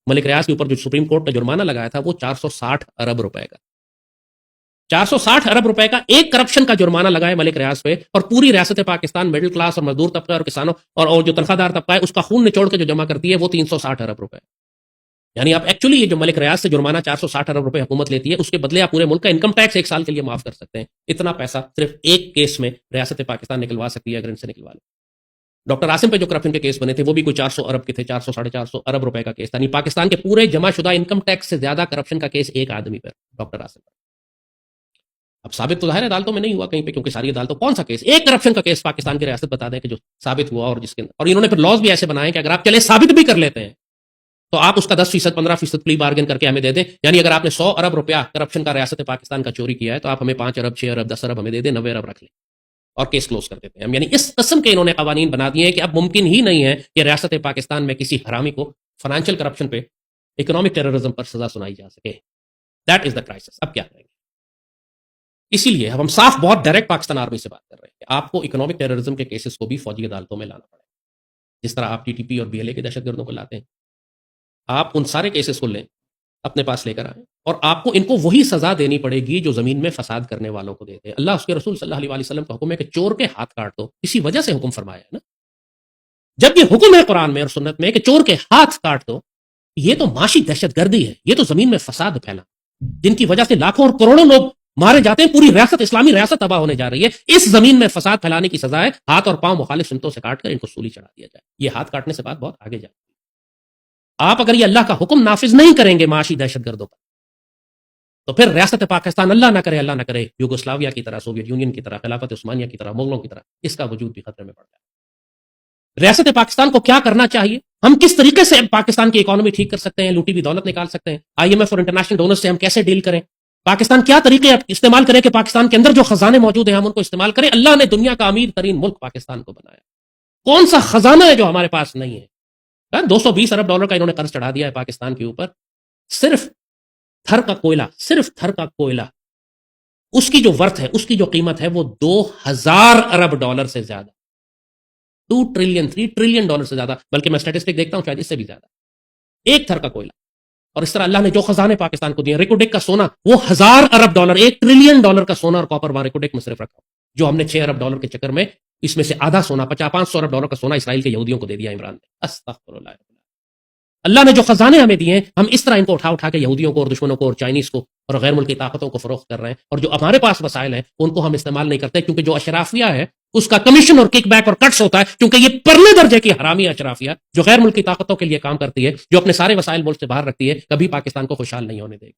ملک ریاض کے اوپر جو سپریم کورٹ نے جرمانہ لگایا تھا وہ 460 ارب روپے کا 460 ارب روپے کا ایک کرپشن کا جرمانہ لگا ہے ملک ریاض پہ، اور پوری ریاست پاکستان مڈل کلاس اور مزدور طبقہ اور کسانوں اور جو تنخواہ دار طبقہ ہے اس کا خون نچوڑ کے جو جمع کرتی ہے وہ 360 ارب روپے. یعنی آپ ایکچولی یہ جو ملک ریاض سے جرمانہ 460 ارب روپے حکومت لیتی ہے اس کے بدلے آپ پورے ملک کا انکم ٹیکس ایک سال کے لیے معاف کر سکتے ہیں. اتنا پیسہ صرف ایک کیس میں ریاست پاکستان نکلوا سکتی ہے اگر ان سے نکلوا لیں. ڈاکٹر عاصم پہ جو کرپشن کے کیس بنے تھے وہ بھی کوئی 400 ارب کے تھے، 400 ساڑھے 400 ارب روپے کا کیس تھا. یعنی پاکستان کے پورے جمع شدہ انکم ٹیکس سے زیادہ کرپشن کا کیس ایک آدمی پر، ڈاکٹر عاصم پر. اب ثابت تو ظاہر عدالتوں میں نہیں ہوا کہیں پہ، کیونکہ ساری عدالتوں کون سا کیس، ایک کرپشن کا کیس پاکستان کی ریاست بتا دیں کہ جو ثابت ہوا اور جس کے اور انہوں نے پھر لاز بھی ایسے بنائے کہ اگر آپ چلے ثابت بھی کر لیتے ہیں تو آپ اس کا 10% 15% پلی بارگن کر کے ہمیں دے دیں. یعنی اگر آپ نے 100 ارب روپیہ کرپشن کا ریاست پاکستان کا چوری کیا ہے تو آپ ہمیں 5 ارب 6 ارب 10 ارب ہمیں دے دیں، 90 ارب رکھ لیں اور کیس کلوز کر دیتے ہیں ہم. یعنی اس قسم کے انہوں نے قوانین بنا دیے ہیں کہ اب ممکن ہی نہیں ہے کہ ریاست پاکستان میں کسی حرامی کو فائنینشیل کرپشن پہ، اکنامک ٹیررزم پر سزا سنائی جا سکے. That is the crisis. اب کیا کریں گے؟ اسی لیے اب ہم صاف بہت ڈائریکٹ پاکستان آرمی سے بات کر رہے ہیں کہ آپ کو اکنامک ٹیررزم کے کیسز کو بھی فوجی عدالتوں میں لانا پڑے گا. جس طرح آپ ٹی ٹی پی اور بی ایل اے کے دہشت گردوں کو لاتے ہیں، آپ ان سارے کیسز کو لیں، اپنے پاس لے کر آئیں، اور آپ کو ان کو وہی سزا دینی پڑے گی جو زمین میں فساد کرنے والوں کو دیتے ہیں. اللہ اس کے رسول صلی اللہ علیہ وسلم کا حکم ہے کہ چور کے ہاتھ کاٹ دو. اسی وجہ سے حکم فرمایا ہے نا. جب یہ حکم ہے قرآن میں اور سنت میں کہ چور کے ہاتھ کاٹ دو، یہ تو معاشی دہشت گردی ہے، یہ تو زمین میں فساد پھیلا جن کی وجہ سے لاکھوں اور کروڑوں لوگ مارے جاتے ہیں. پوری ریاست، اسلامی ریاست تباہ ہونے جا رہی ہے. اس زمین میں فساد پھیلانے کی سزا ہے ہاتھ اور پاؤں مخالف سمتوں سے کاٹ کر ان کو سولی چڑھا دیا جائے. یہ ہاتھ کاٹنے سے بات بہت آگے جاتی ہے. آپ اگر یہ اللہ کا حکم نافذ نہیں کریں گے معاشی دہشت گردوں پر، تو پھر ریاست پاکستان اللہ نہ کرے یوگوسلاویا کی طرح، سوویت یونین کی طرح، خلافت عثمانیہ کی طرح، مغلوں کی طرح اس کا وجود بھی خطرے میں پڑ جائے. ریاست پاکستان کو کیا کرنا چاہیے؟ ہم کس طریقے سے پاکستان کی اکانومی ٹھیک کر سکتے ہیں، لوٹی ہوئی دولت نکال سکتے ہیں، آئی ایم ایف اور انٹرنیشنل ڈونر سے ہم کیسے ڈیل کریں، پاکستان کیا طریقے استعمال کریں کہ پاکستان کے اندر جو خزانے موجود ہیں ہم ان کو استعمال کریں. اللہ نے دنیا کا امیر ترین ملک پاکستان کو بنایا. کون سا خزانہ ہے جو ہمارے پاس نہیں ہے؟ 220 ارب ڈالر کا انہوں نے قرض چڑھا دیا ہے پاکستان کے اوپر. صرف تھر کا کوئلہ اس کی جو ورتھ ہے، اس کی جو قیمت ہے وہ 2000 ارب ڈالر سے زیادہ، 2 ٹریلین 3 ٹریلین ڈالر سے زیادہ، بلکہ میں اسٹیٹسٹک دیکھتا ہوں شاید اس سے بھی زیادہ، ایک تھر کا کوئلہ. اور اس طرح اللہ نے جو خزانے پاکستان کو دیے، ریکوڈیک کا سونا وہ 1000 ارب ڈالر، 1 ٹریلین ڈالر کا سونا اور کاپر وہاں ریکوڈیک میں صرف رکھا، جو ہم نے 6 ارب ڈالر کے چکر میں اس میں سے آدھا سونا 500 ارب ڈالر کا سونا اسرائیل کے یہودیوں کو دے دیا عمران نے. استغفر اللہ. اللہ نے جو خزانے ہمیں دیے ہیں ہم اس طرح ان کو اٹھا کے یہودیوں کو اور دشمنوں کو اور چائنیز کو اور غیر ملکی طاقتوں کو فروخت کر رہے ہیں. اور جو ہمارے پاس وسائل ہیں ان کو ہم استعمال نہیں کرتے، کیونکہ جو اشرافیہ ہے اس کا کمیشن اور کک بیک اور کٹس ہوتا ہے، کیونکہ یہ پرلے درجے کی حرامی اشرافیہ جو غیر ملکی طاقتوں کے لیے کام کرتی ہے، جو اپنے سارے وسائل ملک سے باہر رکھتی ہے، کبھی پاکستان کو خوشحال نہیں ہونے دے گی.